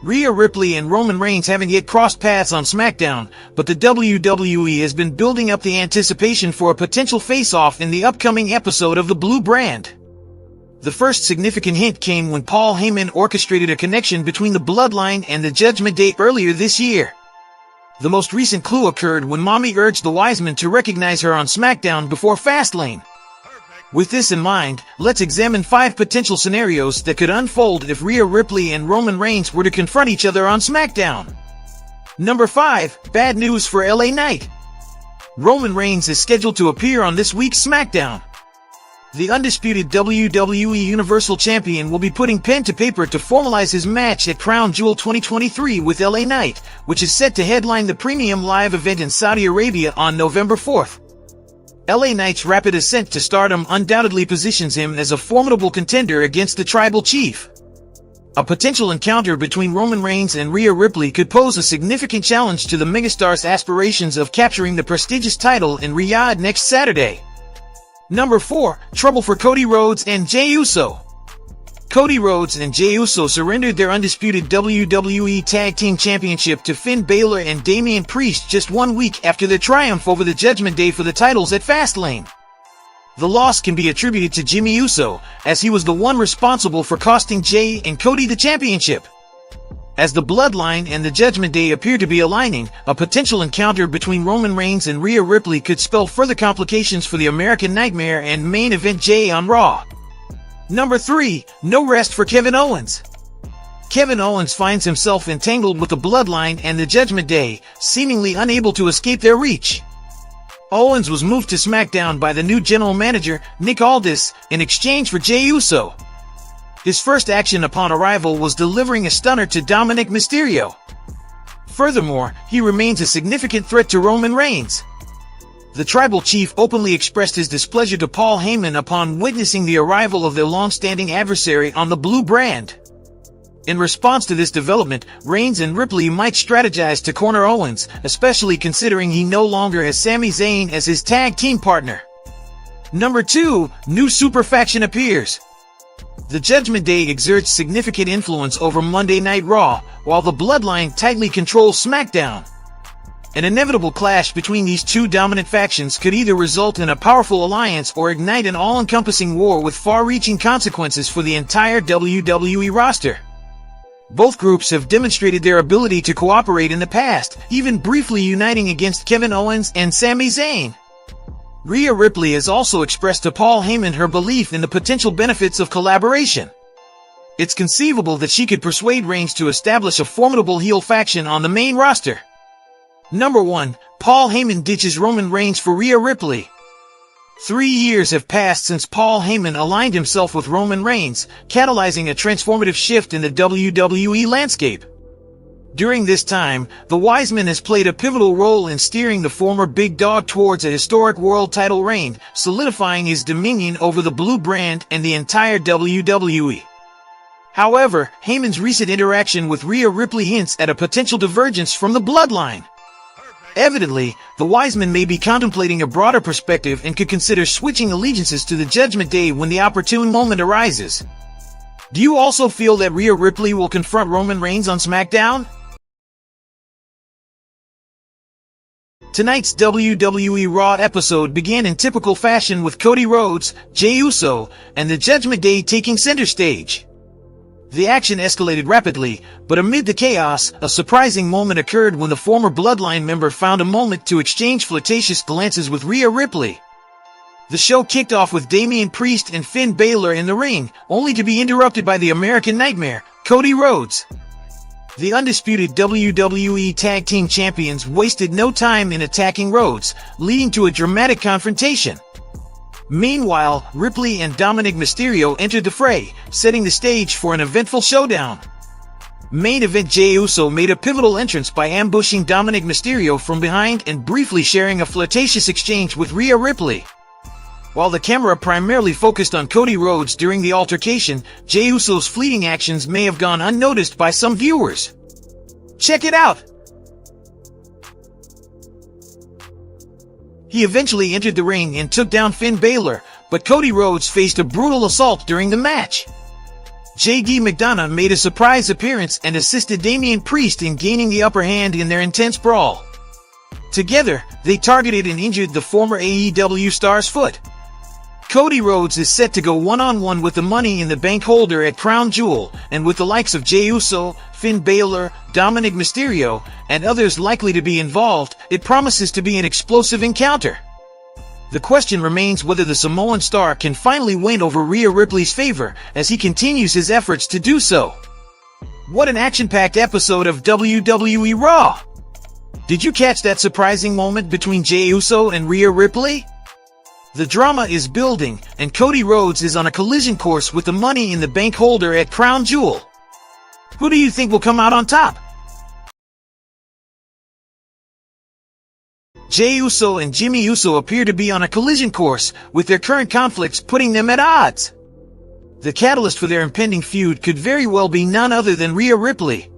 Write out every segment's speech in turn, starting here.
Rhea Ripley and Roman Reigns haven't yet crossed paths on SmackDown, but the WWE has been building up the anticipation for a potential face-off in the upcoming episode of the Blue Brand. The first significant hint came when Paul Heyman orchestrated a connection between the Bloodline and the Judgment Day earlier this year. The most recent clue occurred when Mommy urged the Wiseman to recognize her on SmackDown before Fastlane. With this in mind, let's examine 5 potential scenarios that could unfold if Rhea Ripley and Roman Reigns were to confront each other on SmackDown. Number 5. Bad news for LA Knight. Roman Reigns is scheduled to appear on this week's SmackDown. The undisputed WWE Universal Champion will be putting pen to paper to formalize his match at Crown Jewel 2023 with LA Knight, which is set to headline the premium live event in Saudi Arabia on November 4th. LA Knight's rapid ascent to stardom undoubtedly positions him as a formidable contender against the Tribal Chief. A potential encounter between Roman Reigns and Rhea Ripley could pose a significant challenge to the megastar's aspirations of capturing the prestigious title in Riyadh next Saturday. Number 4. Trouble for Cody Rhodes and Jay Uso. Cody Rhodes and Jay Uso surrendered their undisputed WWE Tag Team Championship to Finn Balor and Damian Priest just 1 week after their triumph over the Judgment Day for the titles at Fastlane. The loss can be attributed to Jimmy Uso, as he was the one responsible for costing Jay and Cody the championship. As the Bloodline and the Judgment Day appear to be aligning, a potential encounter between Roman Reigns and Rhea Ripley could spell further complications for the American Nightmare and main event Jay on Raw. Number 3. No rest for Kevin Owens. Kevin Owens finds himself entangled with the Bloodline and the Judgment Day, seemingly unable to escape their reach. Owens was moved to SmackDown by the new general manager, Nick Aldis, in exchange for Jey Uso. His first action upon arrival was delivering a stunner to Dominic Mysterio. Furthermore, he remains a significant threat to Roman Reigns. The Tribal Chief openly expressed his displeasure to Paul Heyman upon witnessing the arrival of their long-standing adversary on the Blue Brand. In response to this development, Reigns and Ripley might strategize to corner Owens, especially considering he no longer has Sami Zayn as his tag team partner. Number 2. New super faction appears. The Judgment Day exerts significant influence over Monday Night Raw, while the Bloodline tightly controls SmackDown. An inevitable clash between these two dominant factions could either result in a powerful alliance or ignite an all-encompassing war with far-reaching consequences for the entire WWE roster. Both groups have demonstrated their ability to cooperate in the past, even briefly uniting against Kevin Owens and Sami Zayn. Rhea Ripley has also expressed to Paul Heyman her belief in the potential benefits of collaboration. It's conceivable that she could persuade Reigns to establish a formidable heel faction on the main roster. Number 1. Paul Heyman ditches Roman Reigns for Rhea Ripley. 3 years have passed since Paul Heyman aligned himself with Roman Reigns, catalyzing a transformative shift in the WWE landscape. During this time, the Wiseman has played a pivotal role in steering the former big dog towards a historic world title reign, solidifying his dominion over the Blue Brand and the entire WWE. However, Heyman's recent interaction with Rhea Ripley hints at a potential divergence from the Bloodline. Evidently, the Wiseman may be contemplating a broader perspective and could consider switching allegiances to the Judgment Day when the opportune moment arises. Do you also feel that Rhea Ripley will confront Roman Reigns on SmackDown? Tonight's WWE Raw episode began in typical fashion with Cody Rhodes, Jey Uso, and the Judgment Day taking center stage. The action escalated rapidly, but amid the chaos, a surprising moment occurred when the former Bloodline member found a moment to exchange flirtatious glances with Rhea Ripley. The show kicked off with Damian Priest and Finn Balor in the ring, only to be interrupted by the American Nightmare, Cody Rhodes. The undisputed WWE Tag Team Champions wasted no time in attacking Rhodes, leading to a dramatic confrontation. Meanwhile, Ripley and Dominic Mysterio entered the fray, setting the stage for an eventful showdown. Main event Jey Uso made a pivotal entrance by ambushing Dominic Mysterio from behind and briefly sharing a flirtatious exchange with Rhea Ripley. While the camera primarily focused on Cody Rhodes during the altercation, Jey Uso's fleeting actions may have gone unnoticed by some viewers. Check it out! He eventually entered the ring and took down Finn Balor, but Cody Rhodes faced a brutal assault during the match. J.D. McDonough made a surprise appearance and assisted Damian Priest in gaining the upper hand in their intense brawl. Together, they targeted and injured the former AEW star's foot. Cody Rhodes is set to go one-on-one with the Money in the Bank holder at Crown Jewel, and with the likes of Jey Uso, Finn Balor, Dominic Mysterio, and others likely to be involved, it promises to be an explosive encounter. The question remains whether the Samoan star can finally win over Rhea Ripley's favor as he continues his efforts to do so. What an action-packed episode of WWE Raw! Did you catch that surprising moment between Jey Uso and Rhea Ripley? The drama is building, and Cody Rhodes is on a collision course with the Money in the Bank holder at Crown Jewel. Who do you think will come out on top? Jey Uso and Jimmy Uso appear to be on a collision course, with their current conflicts putting them at odds. The catalyst for their impending feud could very well be none other than Rhea Ripley.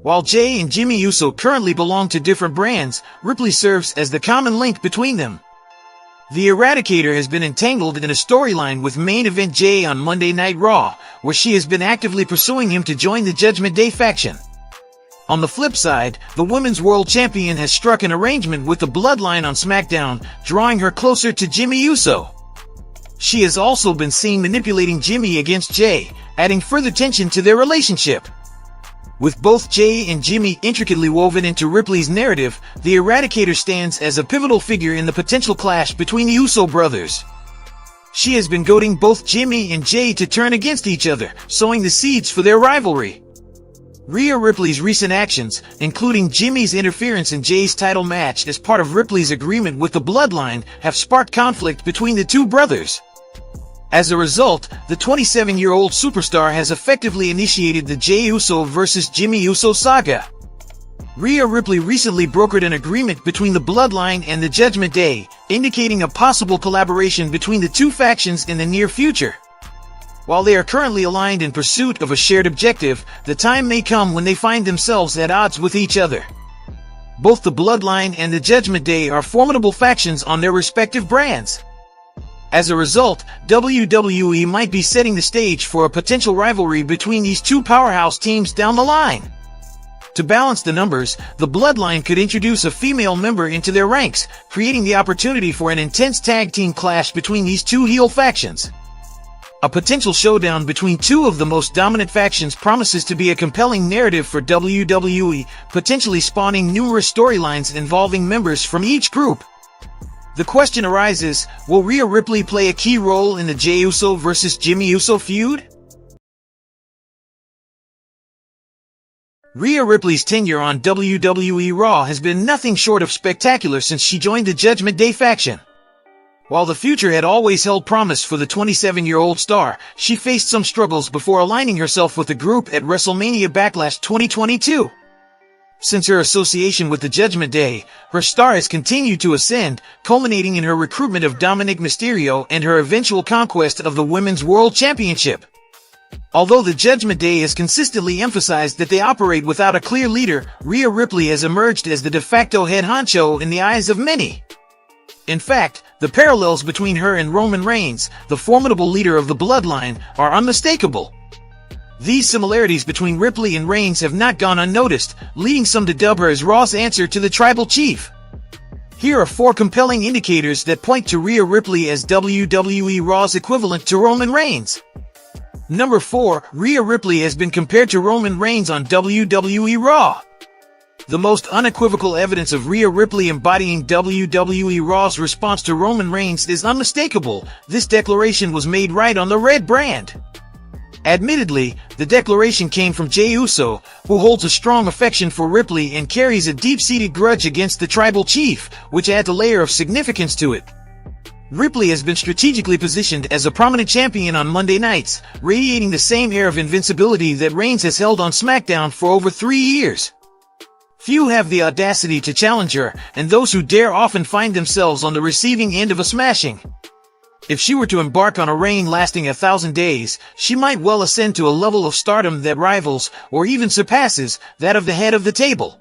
While Jey and Jimmy Uso currently belong to different brands, Ripley serves as the common link between them. The Eradicator has been entangled in a storyline with main event Jey on Monday Night Raw, where she has been actively pursuing him to join the Judgment Day faction. On the flip side, the Women's World Champion has struck an arrangement with the Bloodline on SmackDown, drawing her closer to Jimmy Uso. She has also been seen manipulating Jimmy against Jey, adding further tension to their relationship. With both Jey and Jimmy intricately woven into Ripley's narrative, the Eradicator stands as a pivotal figure in the potential clash between the Uso brothers. She has been goading both Jimmy and Jey to turn against each other, sowing the seeds for their rivalry. Rhea Ripley's recent actions, including Jimmy's interference in Jey's title match as part of Ripley's agreement with the Bloodline, have sparked conflict between the two brothers. As a result, the 27-year-old superstar has effectively initiated the Jey Uso vs. Jimmy Uso saga. Rhea Ripley recently brokered an agreement between the Bloodline and the Judgment Day, indicating a possible collaboration between the two factions in the near future. While they are currently aligned in pursuit of a shared objective, the time may come when they find themselves at odds with each other. Both the Bloodline and the Judgment Day are formidable factions on their respective brands. As a result, WWE might be setting the stage for a potential rivalry between these two powerhouse teams down the line. To balance the numbers, the Bloodline could introduce a female member into their ranks, creating the opportunity for an intense tag team clash between these two heel factions. A potential showdown between two of the most dominant factions promises to be a compelling narrative for WWE, potentially spawning numerous storylines involving members from each group. The question arises, will Rhea Ripley play a key role in the Jey Uso vs. Jimmy Uso feud? Rhea Ripley's tenure on WWE Raw has been nothing short of spectacular since she joined the Judgment Day faction. While the future had always held promise for the 27-year-old star, she faced some struggles before aligning herself with the group at WrestleMania Backlash 2022. Since her association with the Judgment Day, her star has continued to ascend, culminating in her recruitment of Dominic Mysterio and her eventual conquest of the Women's World Championship. Although the Judgment Day has consistently emphasized that they operate without a clear leader, Rhea Ripley has emerged as the de facto head honcho in the eyes of many. In fact, the parallels between her and Roman Reigns, the formidable leader of the Bloodline, are unmistakable. These similarities between Ripley and Reigns have not gone unnoticed, leading some to dub her as Raw's answer to the Tribal Chief. Here are 4 compelling indicators that point to Rhea Ripley as WWE Raw's equivalent to Roman Reigns. Number 4, Rhea Ripley has been compared to Roman Reigns on WWE Raw. The most unequivocal evidence of Rhea Ripley embodying WWE Raw's response to Roman Reigns is unmistakable. This declaration was made right on the red brand. Admittedly, the declaration came from Jey Uso, who holds a strong affection for Ripley and carries a deep-seated grudge against the Tribal Chief, which adds a layer of significance to it. Ripley has been strategically positioned as a prominent champion on Monday nights, radiating the same air of invincibility that Reigns has held on SmackDown for over 3 years. Few have the audacity to challenge her, and those who dare often find themselves on the receiving end of a smashing. If she were to embark on a reign lasting 1,000 days, she might well ascend to a level of stardom that rivals, or even surpasses, that of the head of the table.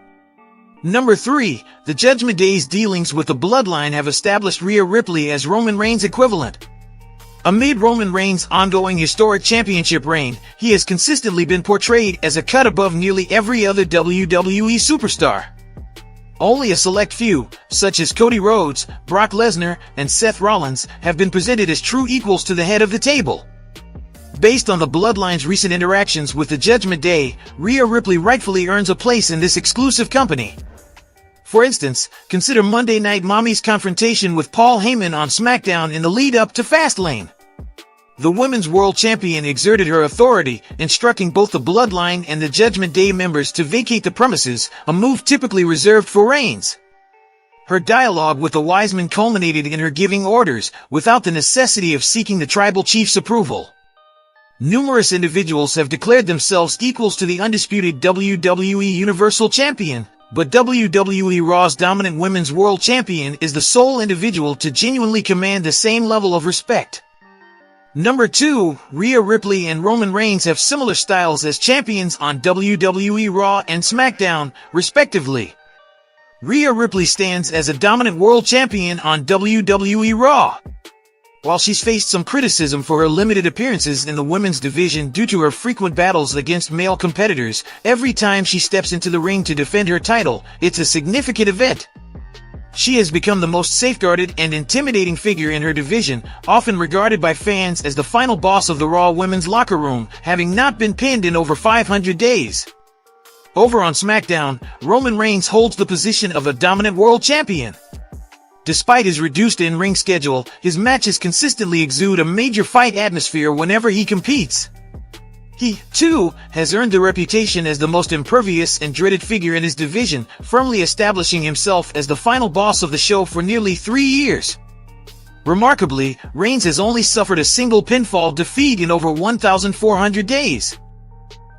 Number 3, the Judgment Day's dealings with the Bloodline have established Rhea Ripley as Roman Reigns' equivalent. Amid Roman Reigns' ongoing historic championship reign, he has consistently been portrayed as a cut above nearly every other WWE superstar. Only a select few, such as Cody Rhodes, Brock Lesnar, and Seth Rollins, have been presented as true equals to the head of the table. Based on the Bloodline's recent interactions with the Judgment Day, Rhea Ripley rightfully earns a place in this exclusive company. For instance, consider Monday Night Mommy's confrontation with Paul Heyman on SmackDown in the lead-up to Fastlane. The Women's World Champion exerted her authority, instructing both the Bloodline and the Judgment Day members to vacate the premises, a move typically reserved for Reigns. Her dialogue with the Wiseman culminated in her giving orders, without the necessity of seeking the tribal chief's approval. Numerous individuals have declared themselves equals to the undisputed WWE Universal Champion, but WWE Raw's dominant Women's World Champion is the sole individual to genuinely command the same level of respect. Number 2, Rhea Ripley and Roman Reigns have similar styles as champions on WWE Raw and SmackDown, respectively. Rhea Ripley stands as a dominant world champion on WWE Raw. While she's faced some criticism for her limited appearances in the women's division due to her frequent battles against male competitors, every time she steps into the ring to defend her title, it's a significant event. She has become the most safeguarded and intimidating figure in her division, often regarded by fans as the final boss of the Raw women's locker room, having not been pinned in over 500 days. Over on SmackDown, Roman Reigns holds the position of a dominant world champion. Despite his reduced in-ring schedule, his matches consistently exude a major fight atmosphere whenever he competes. He, too, has earned the reputation as the most impervious and dreaded figure in his division, firmly establishing himself as the final boss of the show for nearly 3 years. Remarkably, Reigns has only suffered a single pinfall defeat in over 1,400 days.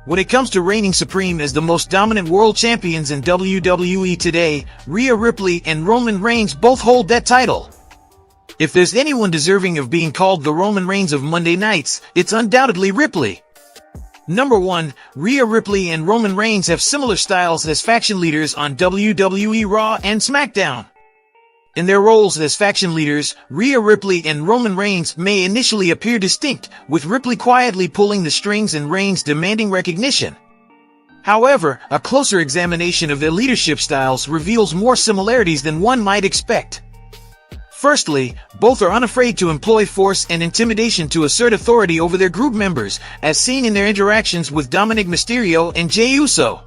When it comes to reigning supreme as the most dominant world champions in WWE today, Rhea Ripley and Roman Reigns both hold that title. If there's anyone deserving of being called the Roman Reigns of Monday nights, it's undoubtedly Ripley. Number 1, Rhea Ripley and Roman Reigns have similar styles as faction leaders on WWE Raw and SmackDown. In their roles as faction leaders, Rhea Ripley and Roman Reigns may initially appear distinct, with Ripley quietly pulling the strings and Reigns demanding recognition. However, a closer examination of their leadership styles reveals more similarities than one might expect. Firstly, both are unafraid to employ force and intimidation to assert authority over their group members, as seen in their interactions with Dominic Mysterio and Jay Uso.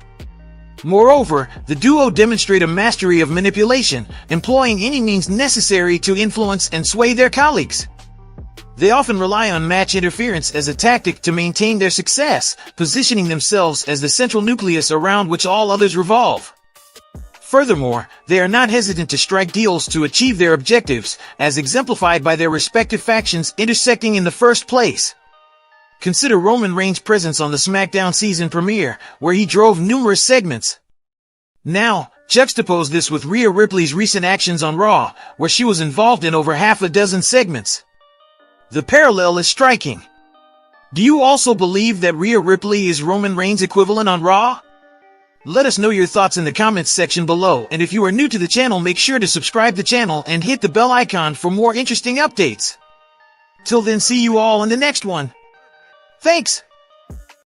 Moreover, the duo demonstrate a mastery of manipulation, employing any means necessary to influence and sway their colleagues. They often rely on match interference as a tactic to maintain their success, positioning themselves as the central nucleus around which all others revolve. Furthermore, they are not hesitant to strike deals to achieve their objectives, as exemplified by their respective factions intersecting in the first place. Consider Roman Reigns' presence on the SmackDown season premiere, where he drove numerous segments. Now, juxtapose this with Rhea Ripley's recent actions on Raw, where she was involved in over half a dozen segments. The parallel is striking. Do you also believe that Rhea Ripley is Roman Reigns' equivalent on Raw? Let us know your thoughts in the comments section below, and if you are new to the channel, make sure to subscribe to the channel and hit the bell icon for more interesting updates. Till then, see you all in the next one. Thanks!